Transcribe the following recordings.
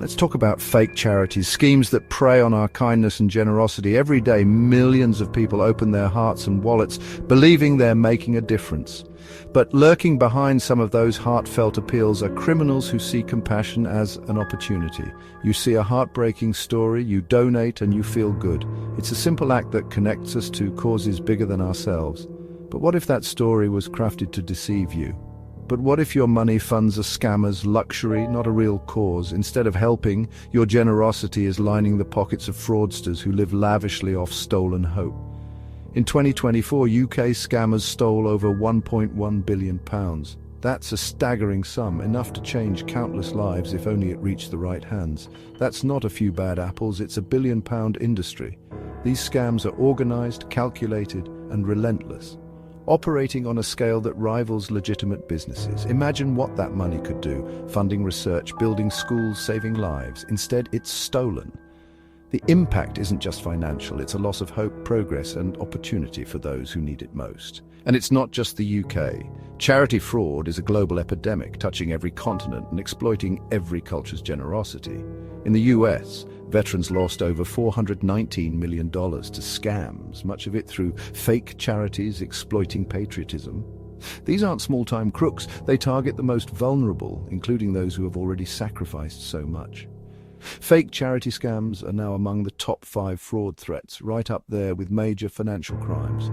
Let's talk about fake charities, schemes that prey on our kindness and generosity. Every day, millions of people open their hearts and wallets, believing they're making a difference. But lurking behind some of those heartfelt appeals are criminals who see compassion as an opportunity. You see a heartbreaking story, you donate, and you feel good. It's a simple act that connects us to causes bigger than ourselves. But what if that story was crafted to deceive you? But what if your money funds a scammer's luxury, not a real cause? Instead of helping, your generosity is lining the pockets of fraudsters who live lavishly off stolen hope. In 2024, UK scammers stole over £1.1 billion. That's a staggering sum, enough to change countless lives if only it reached the right hands. That's not a few bad apples, it's a billion-pound industry. These scams are organized, calculated, and relentless, operating on a scale that rivals legitimate businesses. Imagine what that money could do, funding research, building schools, saving lives. Instead, it's stolen. The impact isn't just financial, it's a loss of hope, progress, and opportunity for those who need it most. And it's not just the UK. Charity fraud is a global epidemic, touching every continent and exploiting every culture's generosity. In the US, veterans lost over $419 million to scams, much of it through fake charities exploiting patriotism. These aren't small-time crooks, they target the most vulnerable, including those who have already sacrificed so much. Fake charity scams are now among the top 5 fraud threats, right up there with major financial crimes.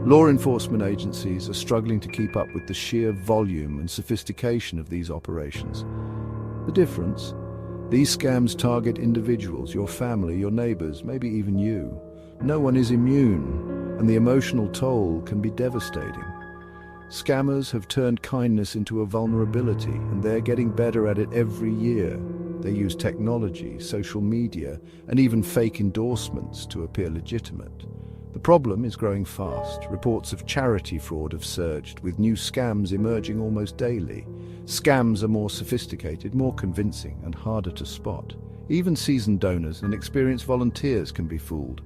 Law enforcement agencies are struggling to keep up with the sheer volume and sophistication of these operations. The difference? These scams target individuals, your family, your neighbors, maybe even you. No one is immune, and the emotional toll can be devastating. Scammers have turned kindness into a vulnerability, and they're getting better at it every year. They use technology, social media, and even fake endorsements to appear legitimate. The problem is growing fast. Reports of charity fraud have surged, with new scams emerging almost daily. Scams are more sophisticated, more convincing, and harder to spot. Even seasoned donors and experienced volunteers can be fooled.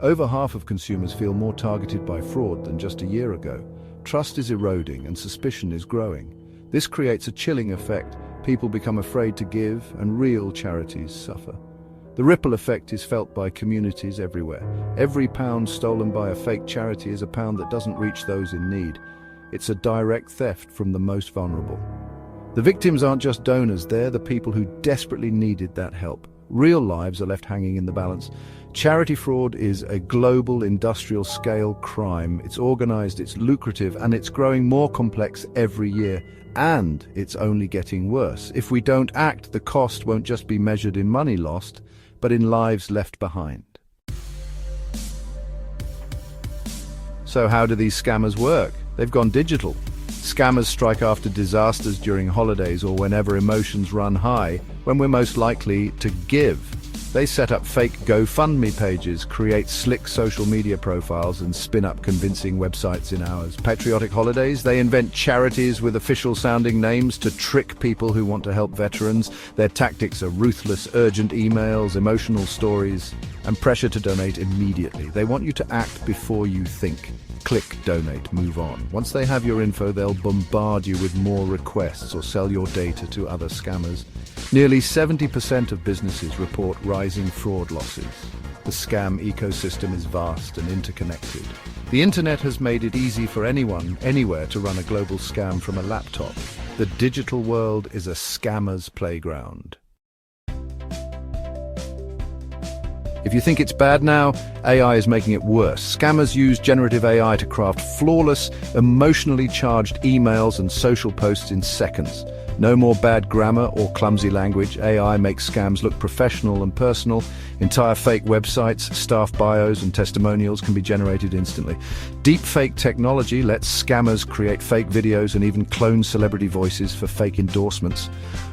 Over half of consumers feel more targeted by fraud than just a year ago. Trust is eroding and suspicion is growing. This creates a chilling effect. People become afraid to give, and real charities suffer. The ripple effect is felt by communities everywhere. Every pound stolen by a fake charity is a pound that doesn't reach those in need. It's a direct theft from the most vulnerable. The victims aren't just donors, they're the people who desperately needed that help. Real lives are left hanging in the balance. Charity fraud is a global industrial-scale crime. It's organized, it's lucrative, and it's growing more complex every year. And it's only getting worse. If we don't act, the cost won't just be measured in money lost, but in lives left behind. So how do these scammers work? They've gone digital. Scammers strike after disasters during holidays or whenever emotions run high, when we're most likely to give. They set up fake GoFundMe pages, create slick social media profiles, and spin up convincing websites in hours. Patriotic holidays, they invent charities with official-sounding names to trick people who want to help veterans. Their tactics are ruthless, urgent emails, emotional stories, and pressure to donate immediately. They want you to act before you think. Click, donate, move on. Once they have your info, they'll bombard you with more requests or sell your data to other scammers. Nearly 70% of businesses report rising fraud losses. The scam ecosystem is vast and interconnected. The internet has made it easy for anyone, anywhere, to run a global scam from a laptop. The digital world is a scammer's playground. If you think it's bad now, AI is making it worse. Scammers use generative AI to craft flawless, emotionally charged emails and social posts in seconds. No more bad grammar or clumsy language. AI makes scams look professional and personal. Entire fake websites, staff bios, and testimonials can be generated instantly. Deepfake technology lets scammers create fake videos and even clone celebrity voices for fake endorsements.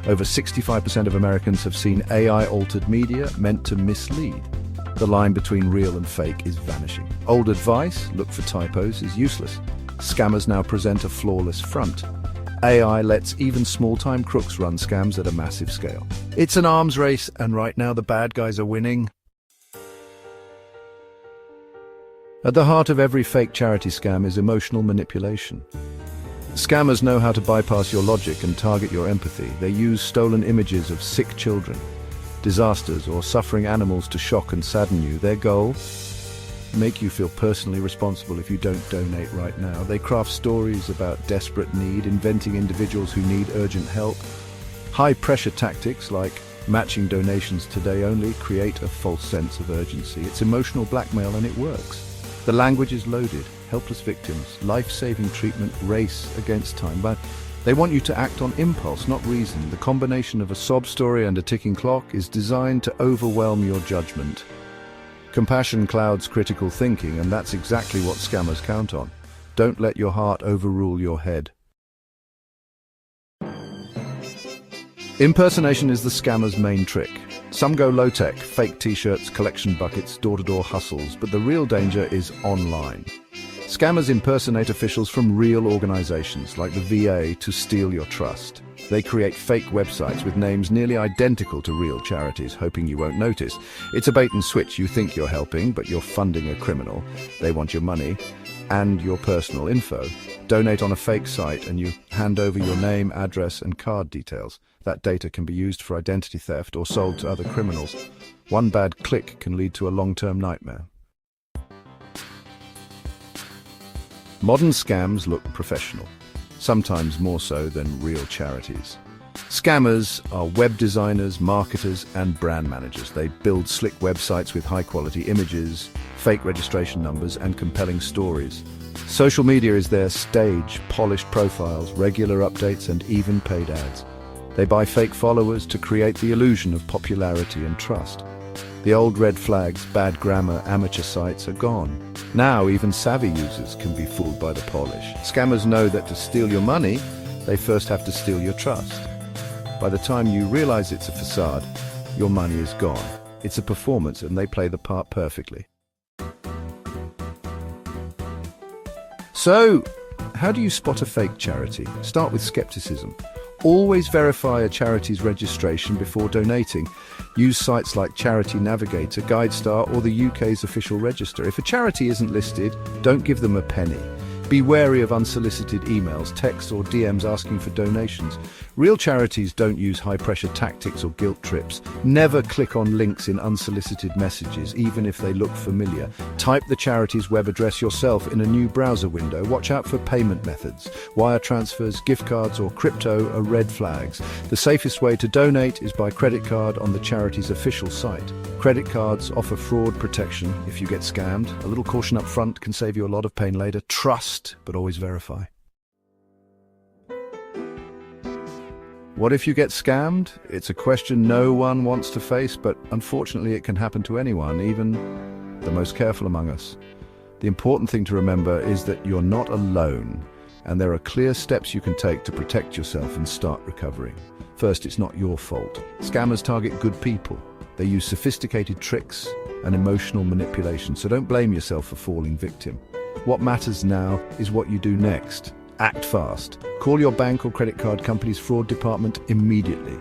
Over 65% of Americans have seen AI-altered media meant to mislead. The line between real and fake is vanishing. Old advice, look for typos, is useless. Scammers now present a flawless front. AI lets even small-time crooks run scams at a massive scale. It's an arms race, and right now the bad guys are winning. At the heart of every fake charity scam is emotional manipulation. Scammers know how to bypass your logic and target your empathy. They use stolen images of sick children, disasters, or suffering animals to shock and sadden you. Their goal? Make you feel personally responsible if you don't donate right now. They craft stories about desperate need, inventing individuals who need urgent help. High-pressure tactics like matching donations today only create a false sense of urgency. It's emotional blackmail and it works. The language is loaded. Helpless victims, life-saving treatment, race against time. But they want you to act on impulse, not reason. The combination of a sob story and a ticking clock is designed to overwhelm your judgment. Compassion clouds critical thinking, and that's exactly what scammers count on. Don't let your heart overrule your head. Impersonation is the scammer's main trick. Some go low-tech, fake t-shirts, collection buckets, door-to-door hustles, but the real danger is online. Scammers impersonate officials from real organizations like the VA to steal your trust. They create fake websites with names nearly identical to real charities, hoping you won't notice. It's a bait and switch. You think you're helping, but you're funding a criminal. They want your money and your personal info. Donate on a fake site and you hand over your name, address, and card details. That data can be used for identity theft or sold to other criminals. One bad click can lead to a long-term nightmare. Modern scams look professional, sometimes more so than real charities. Scammers are web designers, marketers, and brand managers. They build slick websites with high-quality images, fake registration numbers, and compelling stories. Social media is their stage, polished profiles, regular updates, and even paid ads. They buy fake followers to create the illusion of popularity and trust. The old red flags, bad grammar, amateur sites are gone. Now even savvy users can be fooled by the polish. Scammers know that to steal your money, they first have to steal your trust. By the time you realize it's a facade, your money is gone. It's a performance and they play the part perfectly. So, how do you spot a fake charity? Start with skepticism. Always verify a charity's registration before donating. Use sites like Charity Navigator, GuideStar, or the UK's official register. If a charity isn't listed, don't give them a penny. Be wary of unsolicited emails, texts, or DMs asking for donations. Real charities don't use high-pressure tactics or guilt trips. Never click on links in unsolicited messages, even if they look familiar. Type the charity's web address yourself in a new browser window. Watch out for payment methods. Wire transfers, gift cards, or crypto are red flags. The safest way to donate is by credit card on the charity's official site. Credit cards offer fraud protection if you get scammed. A little caution up front can save you a lot of pain later. Trust, but always verify. What if you get scammed? It's a question no one wants to face, but unfortunately it can happen to anyone, even the most careful among us. The important thing to remember is that you're not alone, and there are clear steps you can take to protect yourself and start recovering. First, it's not your fault. Scammers target good people. They use sophisticated tricks and emotional manipulation, so don't blame yourself for falling victim. What matters now is what you do next. Act fast. Call your bank or credit card company's fraud department immediately.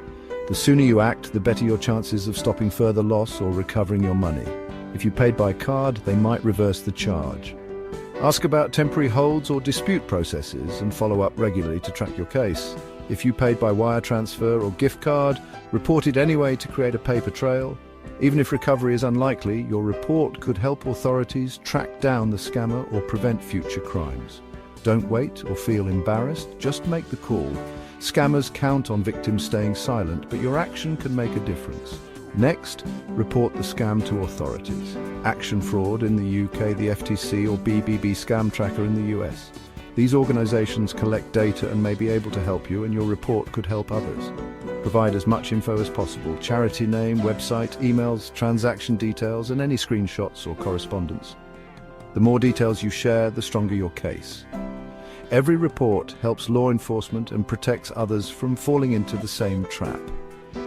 The sooner you act, the better your chances of stopping further loss or recovering your money. If you paid by card, they might reverse the charge. Ask about temporary holds or dispute processes and follow up regularly to track your case. If you paid by wire transfer or gift card, report it anyway to create a paper trail. Even if recovery is unlikely, your report could help authorities track down the scammer or prevent future crimes. Don't wait or feel embarrassed, just make the call. Scammers count on victims staying silent, but your action can make a difference. Next, report the scam to authorities. Action Fraud in the UK, the FTC, or BBB Scam Tracker in the US. These organizations collect data and may be able to help you, and your report could help others. Provide as much info as possible: charity name, website, emails, transaction details, and any screenshots or correspondence. The more details you share, the stronger your case. Every report helps law enforcement and protects others from falling into the same trap.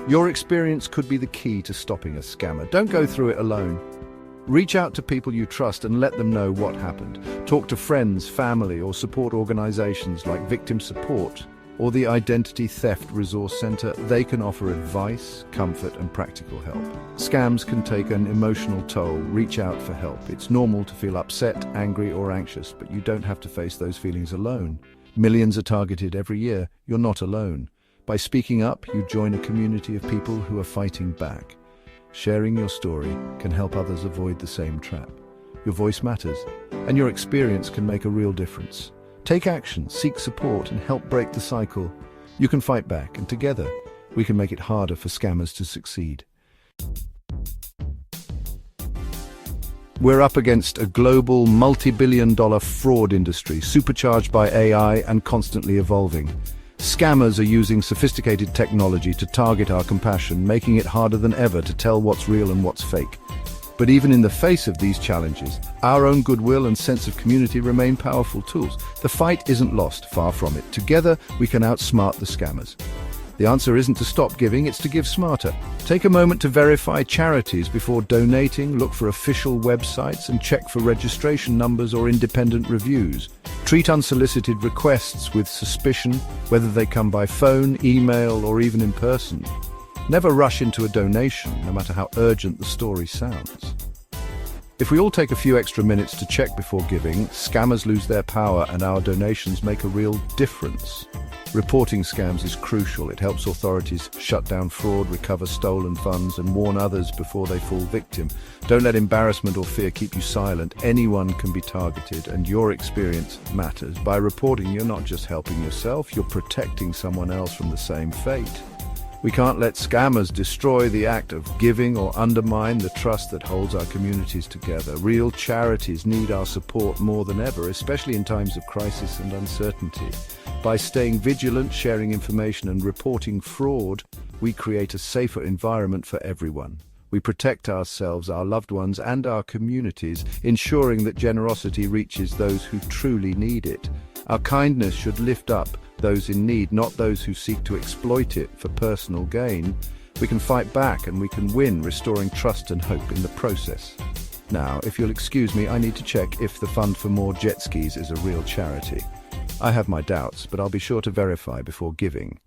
Your experience could be the key to stopping a scammer. Don't go through it alone. Reach out to people you trust and let them know what happened. Talk to friends, family, or support organizations like Victim Support or the Identity Theft Resource Center. They can offer advice, comfort, and practical help. Scams can take an emotional toll. Reach out for help. It's normal to feel upset, angry, or anxious, but you don't have to face those feelings alone. Millions are targeted every year. You're not alone. By speaking up, you join a community of people who are fighting back. Sharing your story can help others avoid the same trap. Your voice matters, and your experience can make a real difference. Take action, seek support, and help break the cycle. You can fight back, and together, we can make it harder for scammers to succeed. We're up against a global, multi-billion-dollar fraud industry, supercharged by AI and constantly evolving. Scammers are using sophisticated technology to target our compassion, making it harder than ever to tell what's real and what's fake. But even in the face of these challenges, our own goodwill and sense of community remain powerful tools. The fight isn't lost, far from it. Together, we can outsmart the scammers. The answer isn't to stop giving, it's to give smarter. Take a moment to verify charities before donating, look for official websites, and check for registration numbers or independent reviews. Treat unsolicited requests with suspicion, whether they come by phone, email, or even in person. Never rush into a donation, no matter how urgent the story sounds. If we all take a few extra minutes to check before giving, scammers lose their power and our donations make a real difference. Reporting scams is crucial. It helps authorities shut down fraud, recover stolen funds, and warn others before they fall victim. Don't let embarrassment or fear keep you silent. Anyone can be targeted, and your experience matters. By reporting, you're not just helping yourself, you're protecting someone else from the same fate. We can't let scammers destroy the act of giving or undermine the trust that holds our communities together. Real charities need our support more than ever, especially in times of crisis and uncertainty. By staying vigilant, sharing information, and reporting fraud, we create a safer environment for everyone. We protect ourselves, our loved ones, and our communities, ensuring that generosity reaches those who truly need it. Our kindness should lift up those in need, not those who seek to exploit it for personal gain. We can fight back and we can win, restoring trust and hope in the process. Now, if you'll excuse me, I need to check if the Fund for More Jet Skis is a real charity. I have my doubts, but I'll be sure to verify before giving.